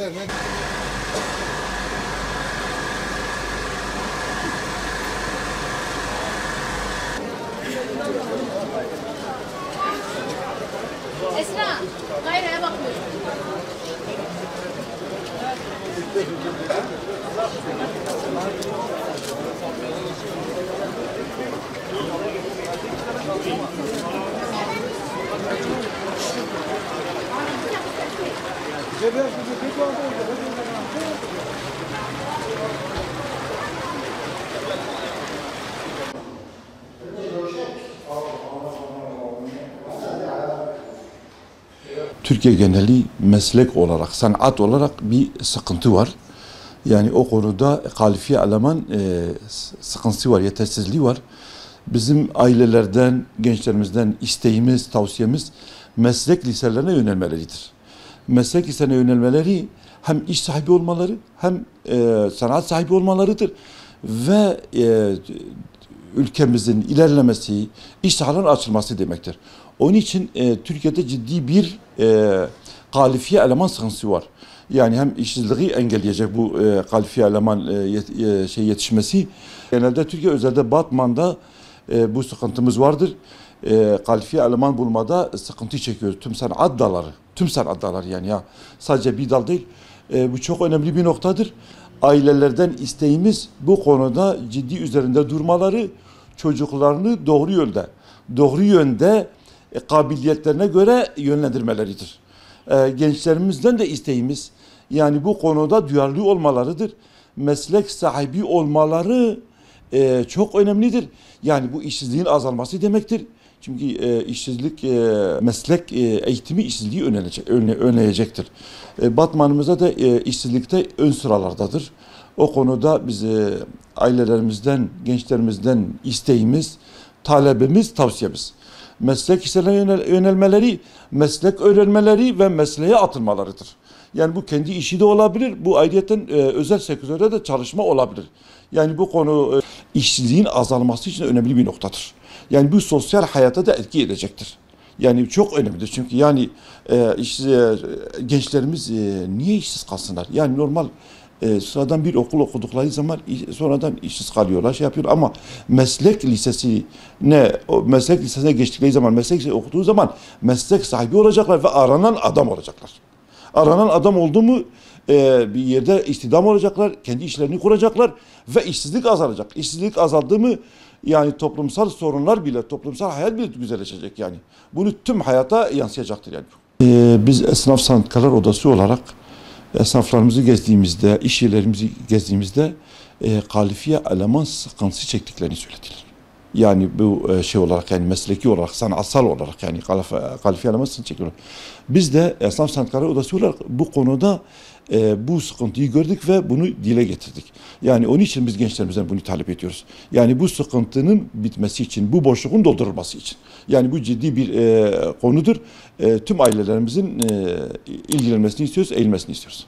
Esra, gayraya bakmıyor. Türkiye geneli meslek olarak, sanat olarak bir sıkıntı var. Yani o konuda kalifiye eleman sıkıntısı var, yetersizliği var. Bizim ailelerden, gençlerimizden isteğimiz, tavsiyemiz meslek liselerine yönelmeleridir. Meslek liselerine yönelmeleri hem iş sahibi olmaları hem sanat sahibi olmalarıdır. Ve ülkemizin ilerlemesi, iş sahalarının açılması demektir. Onun için Türkiye'de ciddi bir kalifiye eleman sıkıntısı var. Yani hem işsizliği engelleyecek bu kalifiye eleman yetişmesi. Genelde Türkiye özellikle Batman'da bu sıkıntımız vardır. Kalifiye eleman bulmada sıkıntı çekiyoruz. Tüm sanat dalları yani ya sadece bir dal değil. Bu çok önemli bir noktadır. Ailelerden isteğimiz bu konuda ciddi üzerinde durmaları, çocuklarını doğru yönde kabiliyetlerine göre yönlendirmeleridir. Gençlerimizden de isteğimiz yani bu konuda duyarlı olmalarıdır. Meslek sahibi olmaları çok önemlidir. Yani bu işsizliğin azalması demektir. Çünkü işsizlik, meslek eğitimi işsizliği önleyecektir. Batmanımızda da işsizlikte ön sıralardadır. O konuda biz ailelerimizden, gençlerimizden isteğimiz, talebimiz, tavsiyemiz. Meslek liselerine yönelmeleri, meslek öğrenmeleri ve mesleğe atılmalarıdır. Yani bu kendi işi de olabilir, bu ayrıyeten özel sektörde de çalışma olabilir. Yani bu konu işsizliğin azalması için önemli bir noktadır. Yani bu sosyal hayata da etki edecektir. Yani çok önemlidir çünkü yani gençlerimiz niye işsiz kalsınlar? Yani normal sıradan bir okul okudukları zaman sonradan işsiz kalıyorlar, şey yapıyorlar ama meslek lisesine geçtikleri zaman, meslek lisesi okuduğu zaman meslek sahibi olacaklar ve aranan adam olacaklar. Aranan adam oldu mu bir yerde istihdam olacaklar, kendi işlerini kuracaklar ve işsizlik azalacak. İşsizlik azaldı mı yani toplumsal sorunlar bile, toplumsal hayat bile güzelleşecek yani. Bunu tüm hayata yansıyacaktır yani. Biz Esnaf Sanatkarlar Odası olarak esnaflarımızı gezdiğimizde, iş yerlerimizi gezdiğimizde kalifiye eleman sıkıntısı çektiklerini söylediler. Yani bu şey olarak yani mesleki olarak, sanatsal olarak yani kalifiye eleman sıkıntı çekiyorlar. Biz de Esnaf Sanatkarlar Odası olarak bu konuda bu sıkıntıyı gördük ve bunu dile getirdik. Yani onun için biz gençlerimizden bunu talep ediyoruz. Yani bu sıkıntının bitmesi için, bu boşluğun doldurulması için. Yani bu ciddi bir konudur. Tüm ailelerimizin ilgilenmesini istiyoruz, eğilmesini istiyoruz.